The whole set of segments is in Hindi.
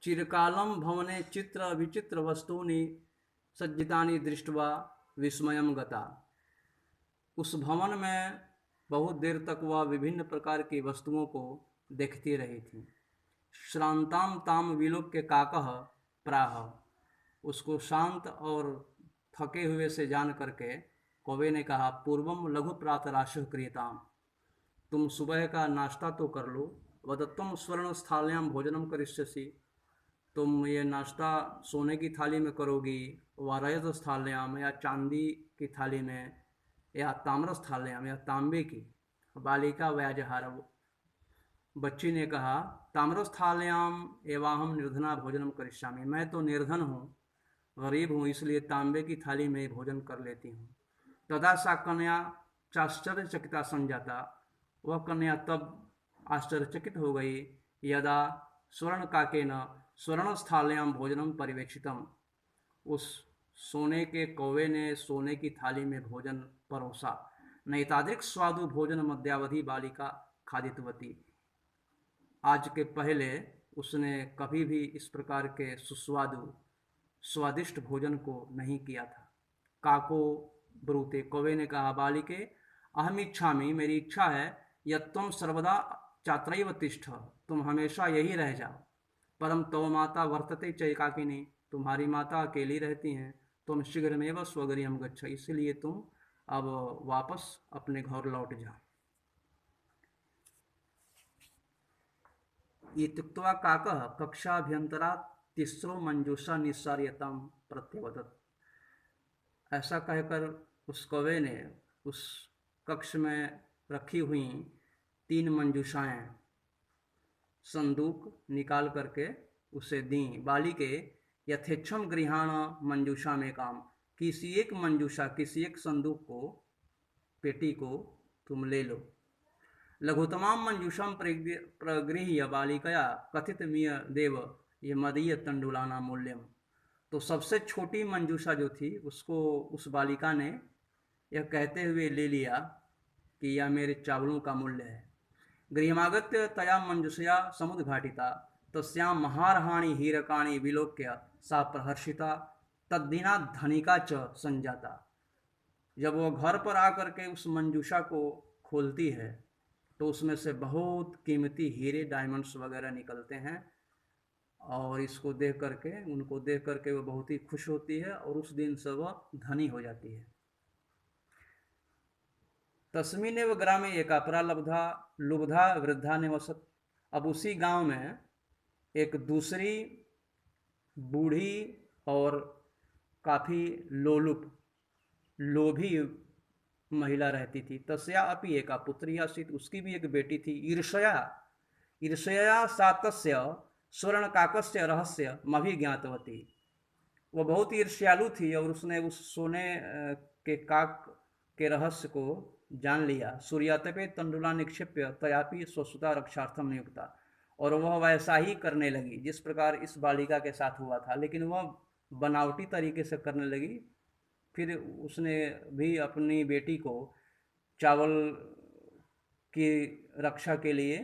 चिरकालं भवने चित्र विचित्र वस्तूनि सज्जितानि दृष्ट्वा विस्मयं गता। उस भवन में बहुत देर तक वह विभिन्न प्रकार की वस्तुओं को देखती रही थी। श्रांताम ताम विलोक्य काकः प्राह। उसको शांत और थके हुए से जान करके कौवे ने कहा, पूर्वम लघु प्रातराशः क्रियताम। तुम सुबह का नाश्ता तो कर लो। वदत्तम स्वर्ण स्थाल्याम भोजनम करिष्यसि। तुम ये नाश्ता सोने की थाली में करोगी, व रजत स्थाल्याम या चांदी की थाली में, या ताम्र स्थाल्याम या तांबे की। बालिका व्याजहार, बच्ची ने कहा, ताम्रस्थाल्याम एवाहम निर्धना भोजनम करिष्यामि। मैं तो निर्धन हूँ, गरीब हूँ, इसलिए तांबे की थाली में भोजन कर लेती हूँ। तदा सा कन्या चाश्चर्यचकिता संजाता। वह कन्या तब आश्चर्यचकित हो गई। यदा स्वर्ण काकेन स्वर्णस्थाल्याम भोजनम परिवेक्षितम। उस सोने के कौवे ने सोने की थाली में भोजन परोसा। नैतादृक स्वादु भोजन मध्यावधि बालिका खादितवती। आज के पहले उसने कभी भी इस प्रकार के सुस्वादु स्वादिष्ट भोजन को नहीं किया था। काको ब्रूते, कौवे ने कहा, बालिके अहम इच्छामि, मेरी इच्छा है, यत्त्वं सर्वदा चात्रैव तिष्ठ, तुम हमेशा यही रह जाओ। परम तव माता वर्तते च एकाकिनी, तुम्हारी माता अकेली रहती हैं। तुम शीघ्रमेव स्वगृहं गच्छ, इसलिए तुम अब वापस अपने घर लौट जाओ। इत्युक्त्वा काकः कक्षाभ्यन्तरात् तिस्रो मंजूषा निस्सार्यताम प्रत्यवदत्। ऐसा कहकर उस कौवे ने उस कक्ष में रखी हुई 3 मंजूषाएं संदूक निकाल करके उसे दी। बालिके यथेच्छम गृहाण मंजूषा में काम। किसी एक मंजूषा, किसी एक संदूक को, पेटी को तुम ले लो। लघुतमाम मंजूषम प्रगृह्य बालिकया कथित मिय देव ये मदीय तंडुलाना मूल्यम। तो सबसे छोटी मंजूषा जो थी उसको उस बालिका ने यह कहते हुए ले लिया कि यह मेरे चावलों का मूल्य है। गृहमागत्य तया मंजूषया समुद्घाटिता तस्यां महारहाणि हीरकाणि विलोक्य सा प्रहर्षिता तद्दिना धनिका च संजाता। जब वो घर पर आकर के उस मंजूषा को खोलती है तो उसमें से बहुत कीमती हीरे, डायमंड्स वगैरह निकलते हैं, और इसको देख करके, उनको देख करके वो बहुत ही खुश होती है और उस दिन से वह धनी हो जाती है। तस्मिनेव ग्रामे एकापरा लब्धा लुब्धा वृद्धा निवसत। अब उसी गांव में एक दूसरी बूढ़ी और काफ़ी लोभी महिला रहती थी। तस्या अपि एका पुत्री आसीत्, उसकी भी एक बेटी थी। ईर्ष्या ईर्ष्या सातस्य स्वर्ण काकस्य रहस्य मभिज्ञातवती। वह बहुत ईर्ष्यालु थी और उसने उस सोने के काक के रहस्य को जान लिया। सूर्यातपे तंडुला निक्षिप्य तयापि स्वसुता रक्षार्थम नियुक्ता। और वह वैसा ही करने लगी जिस प्रकार इस बालिका के साथ हुआ था, लेकिन वह बनावटी तरीके से करने लगी। फिर उसने भी अपनी बेटी को चावल की रक्षा के लिए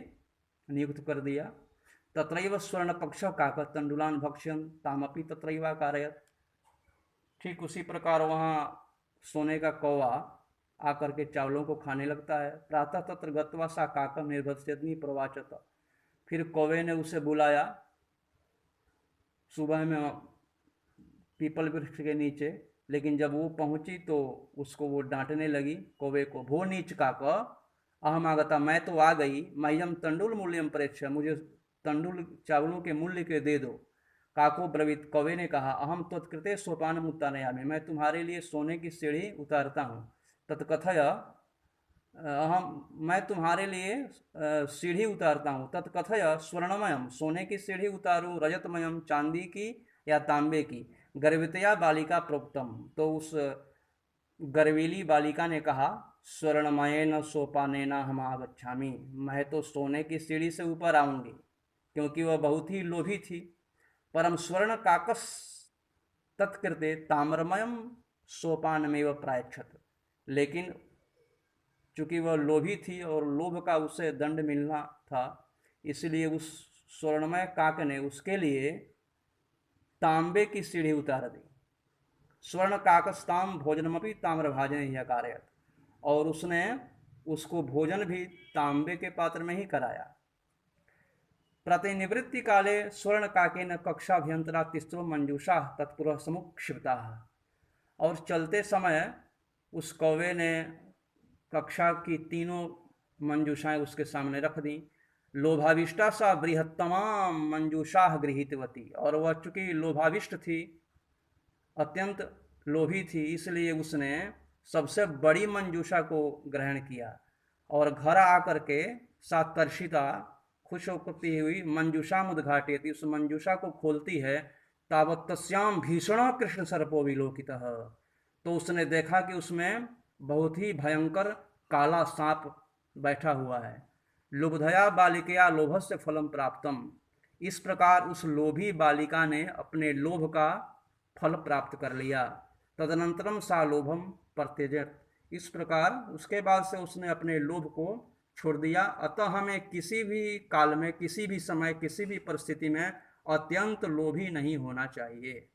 नियुक्त कर दिया। तत्रैव स्वर्ण पक्ष काक तंडुलान भक्ष्यन तामपि तत्रैव कारयत। ठीक उसी प्रकार वहाँ सोने का कौवा आकर के चावलों को खाने लगता है। प्रातः तत्र गत्वा सा काकम निर्भत्स्यग्नि प्रवाचत। फिर कौवे ने उसे बुलाया सुबह में पीपल वृक्ष के नीचे, लेकिन जब वो पहुंची तो उसको वो डांटने लगी कौवे को। भो नीच काक अहम आगता, मैं तो आ गई, मह्यम तंडुल मूल्यम परेक्ष, मुझे तंडुल चावलों के मूल्य के दे दो। काको ब्रवीत, कौवे ने कहा, अहम त्वत्कृते सोपान उत्तानयामि, मैं तुम्हारे लिए सोने की सीढ़ी उतारता हूँ। तत्कथय मैं तुम्हारे लिए सीढ़ी उतारता हूँ। तत्कथय स्वर्णमयम, सोने की सीढ़ी उतारूँ, रजतमयम, चांदी की या तांबे की। गर्वितया बालिका प्रोक्तम, तो उस गर्वीली बालिका ने कहा, स्वर्णमयेन सोपानेन हम आगच्छामि, मैं तो सोने की सीढ़ी से ऊपर आऊंगी, क्योंकि वह बहुत ही लोभी थी। परम स्वर्ण काकस तत्कृते ताम्रमयम सोपानमेव प्रायच्छत। लेकिन चूंकि वह लोभी थी और लोभ का उसे दंड मिलना था, इसलिए उस स्वर्णमय काक ने उसके लिए तांबे की सीढ़ी उतार दी। स्वर्ण काकस्ताम भोजनमपि ताम्रभाजन यकारयत, और उसने उसको भोजन भी तांबे के पात्र में ही कराया। प्रतिनिवृत्ति काले स्वर्ण काकेन कक्षाभ्यंतरा तिस्रो मंजूषा तत्पुरः समुक्षिप्ता, और चलते समय उस कौवे ने कक्षा की तीनों मंजूषाएं उसके सामने रख दी। लोभाविष्टा सा बृहत्तमाम मंजूषा गृहीतवती, और वह चूंकि लोभाविष्ट थी, अत्यंत लोभी थी, इसलिए उसने सबसे बड़ी मंजूषा को ग्रहण किया और घर आकर के सातर्षिता खुश होती हुई मंजूषा मुद्घाटयति, उस मंजूषा को खोलती है। तावत तस्याम भीषण कृष्ण सर्पो विलोकितः, तो उसने देखा कि उसमें बहुत ही भयंकर काला सांप बैठा हुआ है। लुब्धया बालिकया लोभस्य फलम प्राप्तम, इस प्रकार उस लोभी बालिका ने अपने लोभ का फल प्राप्त कर लिया। तदनंतरम सा लोभम परत्यजत, इस प्रकार उसके बाद से उसने अपने लोभ को छोड़ दिया। अतः हमें किसी भी काल में, किसी भी समय, किसी भी परिस्थिति में अत्यंत लोभी नहीं होना चाहिए।